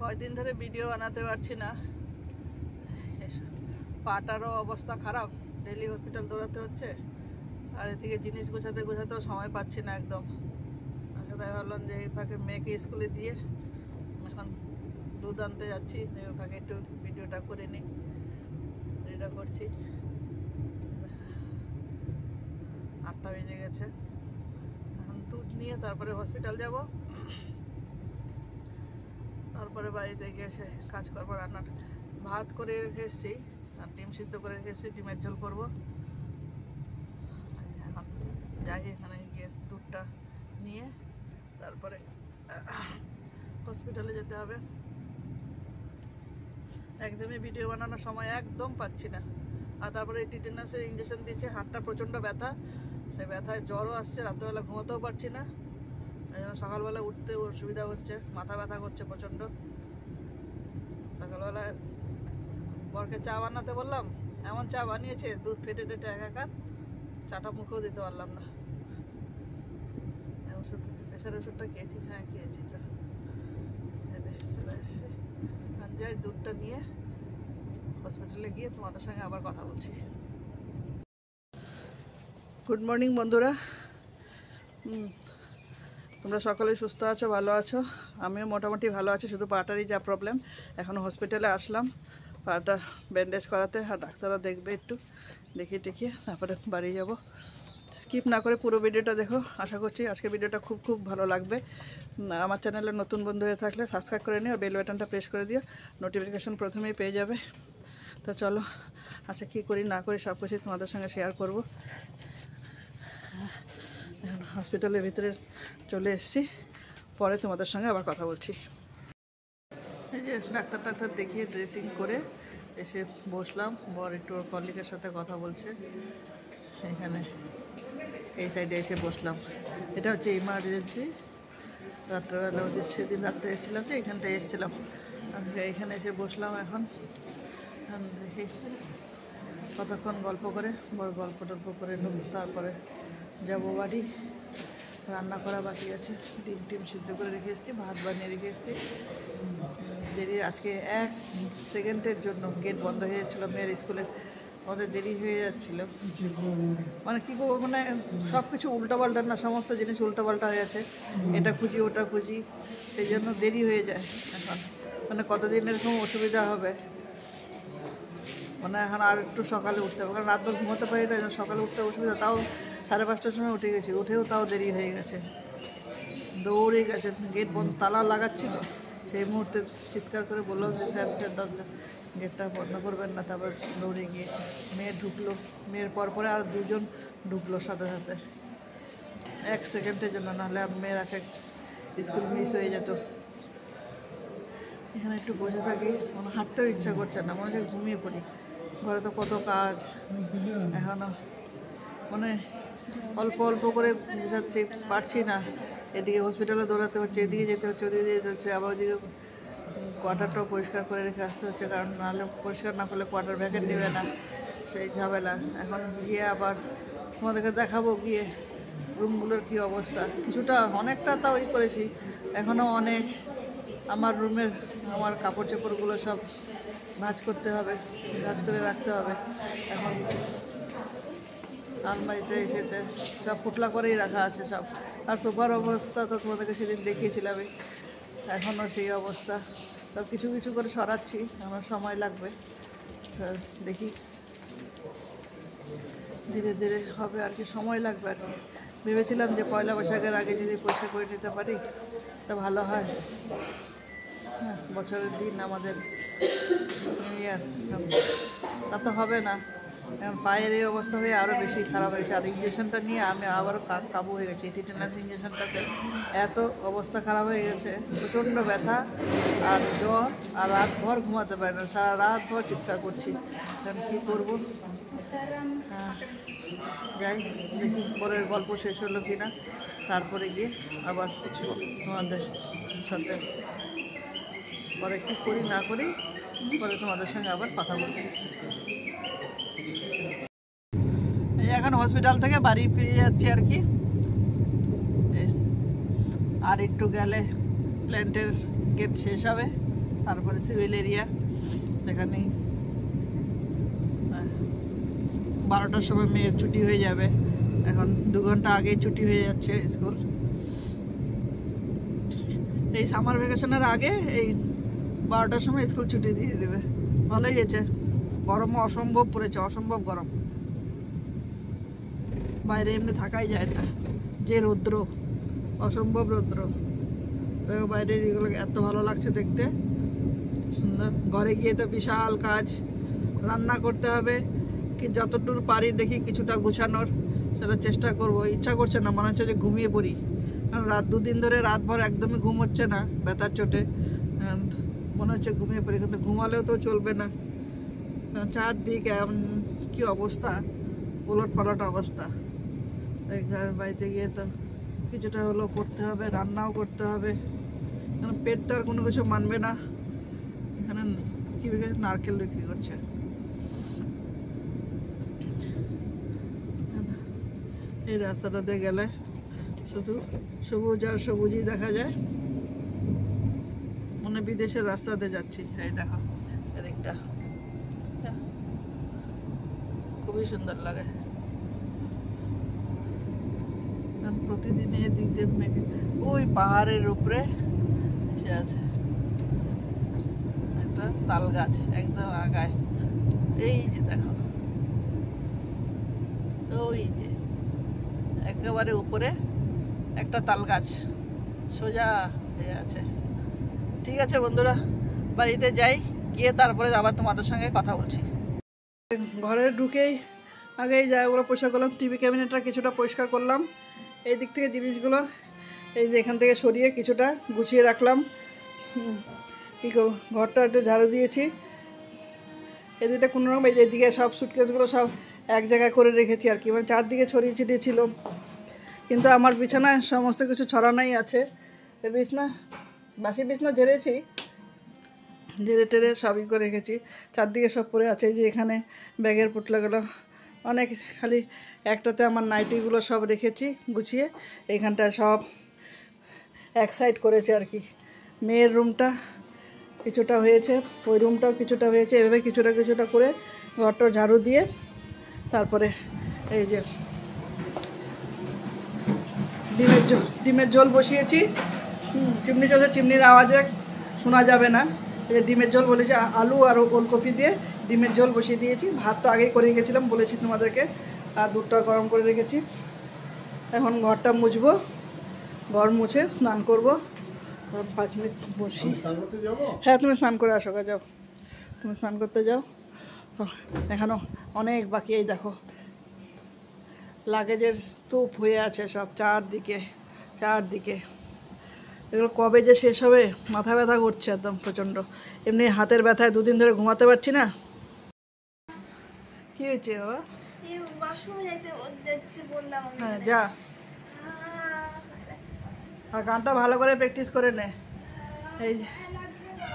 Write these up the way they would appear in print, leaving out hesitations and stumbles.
কয়দিন ধরে ভিডিও বানাতে পারছি না, পাটারও অবস্থা খারাপ, ডেলি হসপিটাল দৌড়াতে হচ্ছে, আর এদিকে জিনিস গোছাতে গোছাতেও সময় পাচ্ছি না একদম। আচ্ছা, তাই ভাবলাম যে এই ফাঁকে মেয়েকে স্কুলে দিয়ে এখন দুধ আনতে যাচ্ছি, এই ফাঁকে একটু ভিডিওটা করে নিই, রেডি করছি। 8টা বেজে গেছে, এখন দুধ নিয়ে তারপরে হসপিটাল যাব, তারপরে বাড়িতে গিয়ে এসে কাজ করবো। রান্নার ভাত করে রেখে এসেছি আর ডিম সিদ্ধ করে রেখে এসেছি, ডিমের ঝোল করবো। এখন যাই, এখানে গিয়ে দুধটা নিয়ে তারপরে হসপিটালে যেতে হবে। একদমই ভিডিও বানানোর সময় একদম পাচ্ছি না। আর তারপরে টিটেনাসের ইঞ্জেকশন দিয়েছে, হাতটা প্রচণ্ড ব্যথা, সেই ব্যথায় জ্বরও আসছে, রাত্রেবেলা ঘুমাতেও পারছি না, এই জন্য সকালবেলা উঠতে অসুবিধা হচ্ছে, মাথা ব্যথা করছে প্রচণ্ড। সকালবেলা বরকে চা বানাতে বললাম, এমন চা বানিয়েছে দুধ ফেটে টেটে একাকার, চাটা মুখেও দিতে পারলাম না। ওষুধ, প্রেশার ওষুধটা খেয়েছি, হ্যাঁ খেয়েছি তো, চলে আসছে। যাই দুধটা নিয়ে হসপিটালে গিয়ে তোমাদের সঙ্গে আবার কথা বলছি। গুড মর্নিং বন্ধুরা, তোমরা সকলেই সুস্থ আছো, ভালো আছো, আমিও মোটামুটি ভালো আছি। শুধু পাটারই যা প্রবলেম, এখনও হসপিটালে আসলাম পাটা ব্যান্ডেজ করাতে, আর ডাক্তাররা দেখবে, একটু দেখিয়ে টেকিয়ে তারপরে বাড়ি যাব। স্কিপ না করে পুরো ভিডিওটা দেখো, আশা করছি আজকে ভিডিওটা খুব খুব ভালো লাগবে। আমার চ্যানেলে নতুন বন্ধু হয়ে থাকলে সাবস্ক্রাইব করে নিও, বেল বাটনটা প্রেস করে দিও, নোটিফিকেশান প্রথমেই পেয়ে যাবে। তো চলো, আচ্ছা কী করি না করি সব কিছু তোমাদের সঙ্গে শেয়ার করব। হসপিটালের ভিতরে চলে এসেছি, পরে তোমাদের সঙ্গে আবার কথা বলছি। এই যে ডাক্তার দেখিয়ে ড্রেসিং করে এসে বসলাম, বর একটু ওর কলিগের সাথে কথা বলছে, এখানে এই সাইডে এসে বসলাম। এটা হচ্ছে ইমার্জেন্সি, রাত্রেবেলা ওদের সেদিন রাত্রে এসেছিলাম, তো এখানটায় এসেছিলাম, এখানে এসে বসলাম। এখন দেখি কতক্ষণ গল্প করে, বড় গল্প টল্প করে নেব, তারপরে যাবো বাড়ি। রান্না করা বাকি আছে, ডিম সিদ্ধ করে রেখে এসেছি, ভাত বানিয়ে রেখে এসেছি। দেরি আজকে 1 সেকেন্ডের জন্য গেট বন্ধ হয়ে যাচ্ছিলো মেয়ের স্কুলে, আমাদের দেরি হয়ে যাচ্ছিলো। মানে কী করবো, মানে সব কিছু উল্টোপাল্টা না, সমস্ত জিনিস উল্টোপাল্টা হয়ে গেছে, এটা খুঁজি ওটা খুঁজি, সেই জন্য দেরি হয়ে যায়। এখন মানে কতদিন এরকম অসুবিধা হবে, মানে এখন আর একটু সকালে উঠতে হবে, কারণ রাতভর ঘুমোতে পারি না, সকালে উঠতে অসুবিধা। তাও 5:30টার সময় উঠে গেছি, উঠেও তাও দেরি হয়ে গেছে, দৌড়ে গেছে। গেট বন্ধ, তালা লাগাচ্ছিল, সেই মুহূর্তে চিৎকার করে বললাম যে স্যার দরজা গেটটা বন্ধ করবেন না। তারপর দৌড়ে গিয়ে মেয়ে ঢুকলো, মেয়ের পরে আর 2জন ঢুকলো সাথে সাথে, 1 সেকেন্ডের জন্য, নাহলে মেয়ের আছে স্কুল মিস হয়ে যেত। এখানে একটু বসে থাকি, মানে হাঁটতেও ইচ্ছা করছে না, মনে হচ্ছে ঘুমিয়ে পড়ি। ঘরে তো কত কাজ, এখনও মানে অল্প অল্প করে বুঝাচ্ছি, পারছি না। এদিকে হসপিটালে দৌড়াতে হচ্ছে, এদিকে যেতে হচ্ছে, ওদিকে যেতে হচ্ছে, আবার ওদিকে কোয়ার্টারটাও পরিষ্কার করে রেখে আসতে হচ্ছে, কারণ নাহলে পরিষ্কার না করলে কোয়ার্টার ভ্যাকেন্ট নেবে না, সেই ঝামেলা। এখন গিয়ে আবার তোমাদেরকে দেখাবো গিয়ে রুমগুলোর কী অবস্থা। কিছুটা অনেকটা তাও করেছি, এখনও অনেক আমার রুমের আমার কাপড় চোপড়গুলো সব ভাঁজ করতে হবে, ভাঁজ করে রাখতে হবে। এখন আলমারিতে এসেতে সব পুটলা করেই রাখা আছে সব। আর সোফার অবস্থা তো তোমাদেরকে সেদিন দেখিয়েছিলাম, এখনও সেই অবস্থা। সব কিছু কিছু করে সরাচ্ছি, আমার সময় লাগবে, দেখি ধীরে ধীরে হবে আর কি, সময় লাগবে আর কি। ভেবেছিলাম যে 1লা বৈশাখের আগে যদি পয়সা করে নিতে পারি তা ভালো হয়। হ্যাঁ, বছরের দিন আমাদের নিউ ইয়ার, তা তো হবে না। এখন পায়ের এই অবস্থা হয়ে আরও বেশি খারাপ হয়েছে, আর ইঞ্জেকশনটা নিয়ে আমি আবারও কাবু হয়ে গেছি। টিটেনাস ইঞ্জেকশনটাতে এত অবস্থা খারাপ হয়ে গেছে, প্রচণ্ড ব্যথা আর জ্বর, আর রাতভর ঘুমাতে পারি না, সারা রাতভর চিৎকার করছি। এখন কী করবো? হ্যাঁ, যাই দেখি পরের গল্প শেষ হলো কি না, তারপরে গিয়ে আবার তোমাদের সাথে পরে কী করি না করি, পরে তোমাদের সঙ্গে আবার কথা বলছি। এখন হসপিটাল থেকে বাড়ি ফিরে যাচ্ছি আর কি, আর একটু গেলে প্ল্যান্টের গেট শেষ হবে, তারপরে সিভিল এরিয়া, এখানেই 12টার সময় মেয়ের ছুটি হয়ে যাবে। এখন 2 ঘন্টা আগেই ছুটি হয়ে যাচ্ছে স্কুল। এই সামার ভ্যাকেশনের আগে এই 12টার সময় স্কুল ছুটি দিয়ে দেবে। ভালোই গেছে, গরমও অসম্ভব পড়েছে, অসম্ভব গরম, বাইরে এমনি থাকাই যায় না, যে রৌদ্র, অসম্ভব রৌদ্র। দেখো বাইরের এগুলো এত ভালো লাগছে দেখতে, সুন্দর। ঘরে গিয়ে তো বিশাল কাজ, রান্না করতে হবে, কি যতদূর পারি দেখি কিছুটা গুছানোর, সেটা চেষ্টা করব। ইচ্ছা করছে না, মনে হচ্ছে যে ঘুমিয়ে পড়ি, কারণ 2 দিন ধরে রাতভর একদমই ঘুম হচ্ছে না ব্যথার চোটে, মনে হচ্ছে ঘুমিয়ে পড়ি, কিন্তু ঘুমালেও তো চলবে না, চারদিকে কি অবস্থা, উলট পালট অবস্থা। বাড়িতে গিয়ে তো কিছুটা হলেও করতে হবে, রান্নাও করতে হবে, কারণ পেট তো আর কোনো কিছু মানবে না। এখানে কি নারকেল বিক্রি করছে, এই রাস্তাটাতে গেলে শুধু সবুজ আর সবুজই দেখা যায়, মনে বিদেশের রাস্তাতে যাচ্ছি। এই দেখো এদিকটা খুবই সুন্দর লাগে, প্রতিদিন এদিক দিয়ে মেঘে ওই পাহাড়ের উপরে এসে আছে একটা তাল গাছ, একদম আগায়। এই যে দেখো, ওই যে একেবারে উপরে একটা তাল গাছ সোজা হয়ে আছে। ঠিক আছে বন্ধুরা, বাড়িতে যাই, গিয়ে তারপরে আবার তোমাদের সঙ্গে কথা বলছি। ঘরে ঢুকেই আগেই জায়গাগুলো পরিষ্কার করলাম, টিভি ক্যাবিনেটটা কিছুটা পরিষ্কার করলাম, এই দিক থেকে জিনিসগুলো এই যে এখান থেকে সরিয়ে কিছুটা গুছিয়ে রাখলাম। কী করবো, ঘরটা একটু ঝাড়ু দিয়েছি, এদিকে কোনো রকম এই এদিকে সব সুটকেসগুলো সব এক জায়গায় করে রেখেছি আর কি, মানে চারদিকে ছড়িয়ে ছিটিয়ে ছিল, কিন্তু আমার বিছানায় সমস্ত কিছু ছড়ানোই আছে। বিছনা বাসি বিছনা ঝেড়েছি, ঝেড়ে টেড়ে সবই করে রেখেছি, চারদিকে সব পড়ে আছে। এই যে এখানে ব্যাগের পুটলাগুলো অনেক, খালি একটাতে আমার নাইটিগুলো সব রেখেছি গুছিয়ে, এইখানটায় সব এক সাইড করেছে আর কি। মেয়ের রুমটা কিছুটা হয়েছে, ওই রুমটাও কিছুটা হয়েছে, এভাবে কিছুটা কিছুটা করে ঘরটা ঝাড়ু দিয়ে তারপরে এই যে ডিমের ঝোল বসিয়েছি। চিমনি চলছে, চিমনির আওয়াজে শোনা যাবে না। এই যে ডিমের ঝোল বলেছি, আলু আর ওলকপি দিয়ে ডিমের ঝোল বসিয়ে দিয়েছি। ভাত তো আগেই করে গেছিলাম, বলেছি তোমাদেরকে, আর দুধটা গরম করে রেখেছি। এখন ঘরটা মুছবো, ঘর মুছে স্নান করবো। 5 মিনিট বসি। হ্যাঁ তুমি স্নান করে আসো, যাও তুমি স্নান করতে যাও, এখনও অনেক বাকি। এই দেখো লাগেজের স্তূপ হয়ে আছে সব চারদিকে চারদিকে, এগুলো কবে যে শেষ হবে, মাথা ব্যথা করছে একদম প্রচণ্ড। এমনি হাতের ব্যথায় 2 দিন ধরে ঘুমাতে পারছি না। কি হয়েছে বাবা? হ্যাঁ যা, আর গানটা ভালো করে প্র্যাকটিস করে নে। এই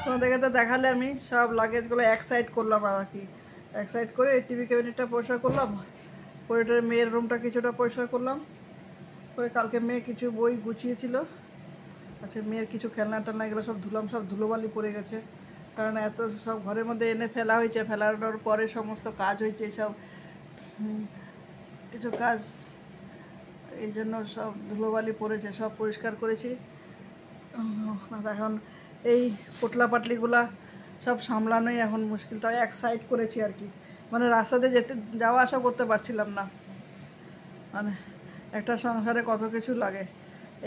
তোমাদেরকে তো দেখালে আমি সব লাগেজগুলো এক সাইড করলাম আর কি, এক সাইড করে টিভি ক্যাবিনেটটা পরিষ্কার করলাম, করে মেয়ের রুমটা কিছুটা পরিষ্কার করলাম, করে কালকে মেয়ে কিছু বই গুছিয়েছিল, আচ্ছা মেয়ের কিছু খেলনা টেলনা এগুলো সব ধুলাম, সব ধুলোবালি পড়ে গেছে, কারণ এত সব ঘরের মধ্যে এনে ফেলা হয়েছে, ফেলানোর পরে সমস্ত কাজ হয়েছে সব কিছু কাজ, এই জন্য সব ধুলোবালি পড়েছে, সব পরিষ্কার করেছি। এখন এই পোটলা পাটলিগুলা সব সামলানোই এখন মুশকিল, তাই এক সাইড করেছি আর কি, মানে রাস্তাতে যাওয়া আসা করতে পারছিলাম না, মানে একটা সংসারে কত কিছু লাগে।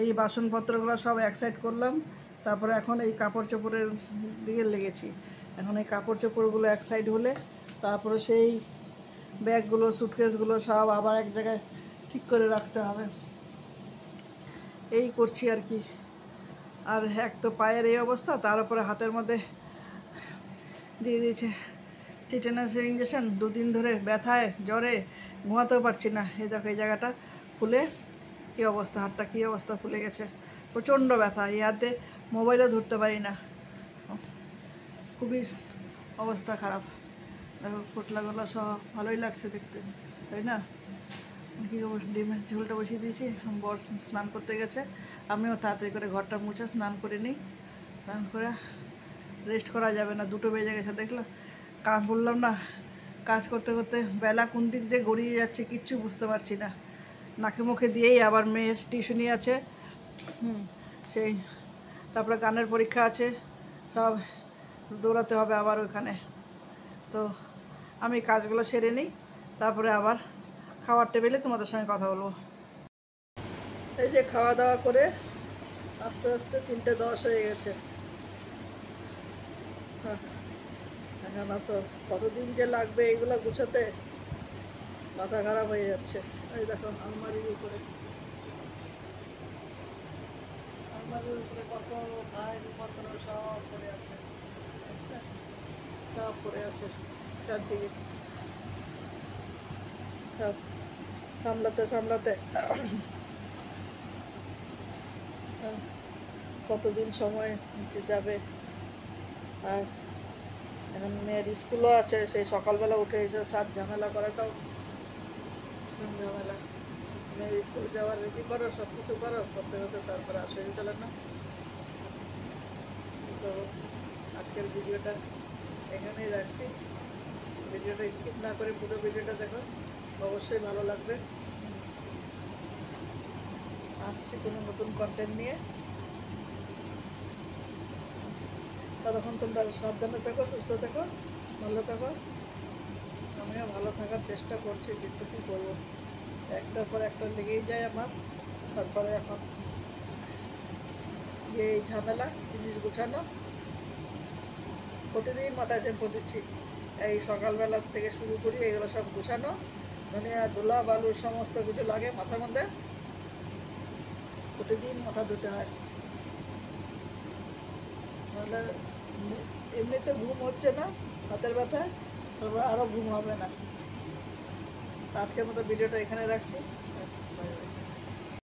এই বাসনপত্রগুলো সব এক সাইড করলাম, তারপরে এখন এই কাপড় চোপড়ের দিকে লেগেছি। এখন এই কাপড় চোপড়গুলো এক সাইড হলে তারপরে সেই ব্যাগগুলো সুটকেসগুলো সব আবার এক জায়গায় ঠিক করে রাখতে হবে, এই করছি আর কি। আর এক তো পায়ের এই অবস্থা, তার উপরে হাতের মধ্যে দিয়ে দিয়েছে টিটেনাসের ইঞ্জেকশন, 2 দিন ধরে ব্যথায় জ্বরে ঘুমাতেও পারছি না। এই দেখো এই জায়গাটা ফুলে কী অবস্থা, হাতটা কী অবস্থা ফুলে গেছে, প্রচণ্ড ব্যথা, এই হাতে মোবাইলও ধরতে পারি না, খুবই অবস্থা খারাপ। দেখো পোটলাগুলো সব ভালোই লাগছে দেখতে, তাই না? কী খবর, ডিমের ঝোলটা বসিয়ে দিয়েছি, বর স্নান করতে গেছে, আমিও তাড়াতাড়ি করে ঘরটা মুছে স্নান করে নিই, স্নান করে রেস্ট করা যাবে না, 2টো বেজে গেছে। দেখলাম বললাম না, কাজ করতে করতে বেলা কোন দিক দিয়ে গড়িয়ে যাচ্ছে কিচ্ছু বুঝতে পারছি না। নাকে মুখে দিয়েই আবার মেয়ের টিউশনি আছে, সেই তারপরে গানের পরীক্ষা আছে, সব দৌড়াতে হবে আবার ওখানে। তো আমি কাজগুলো সেরে নিই, তারপরে আবার খাওয়ার টেবিলে তোমাদের সঙ্গে কথা বলবো। এই যে খাওয়া দাওয়া করে আস্তে আস্তে 3:10 হয়ে গেছে। এখন তো কতদিন যে লাগবে এইগুলো গুছাতে, মাথা খারাপ হয়ে যাচ্ছে। এই দেখো আলমারির উপরে কত ফাইলপত্র সব পড়ে আছে, সব পড়ে আছে চারদিকে, সব সামলাতে সামলাতে কতদিন সময় যাবে। আর এখন মেয়ের স্কুলও আছে, সেই সকালবেলা উঠে এইসব সব ঝামেলা করাটাও ঝামেলা। মেয়ের স্কুলে যাওয়ার রেডি করো, সব কিছু করো, করতে করতে তারপরে আর শরীর চলে না। তো আজকের ভিডিওটা এখানেই রাখছি। ভিডিওটা স্কিপ না করে পুরো ভিডিওটা দেখো, অবশ্যই ভালো লাগবে। আসছি কোনো নতুন কন্টেন্ট নিয়ে। ততক্ষণ তোমরা সাবধানে থেকো, সুস্থ থেকো, ভালো থাকো। আমিও ভালো থাকার চেষ্টা করছি, কিন্তু কী করবো, একটার পর একটা লেগেই যায় আমার। তারপরে এখন এই ঝামেলা, জিনিস গুছানো, প্রতিদিন মাথায় চেপে দিচ্ছি। এই সকালবেলার থেকে শুরু করি, এগুলো সব গুছানো, ধনিয়া ধুলা বালু সমস্ত কিছু লাগে মাথার মধ্যে, প্রতিদিন মাথা ধুতে হয়। নাহলে এমনিতে ঘুম হচ্ছে না, হাতের ব্যথায়, তারপর আরও ঘুম হবে না। আজকের মতো ভিডিওটা এখানে রাখছি।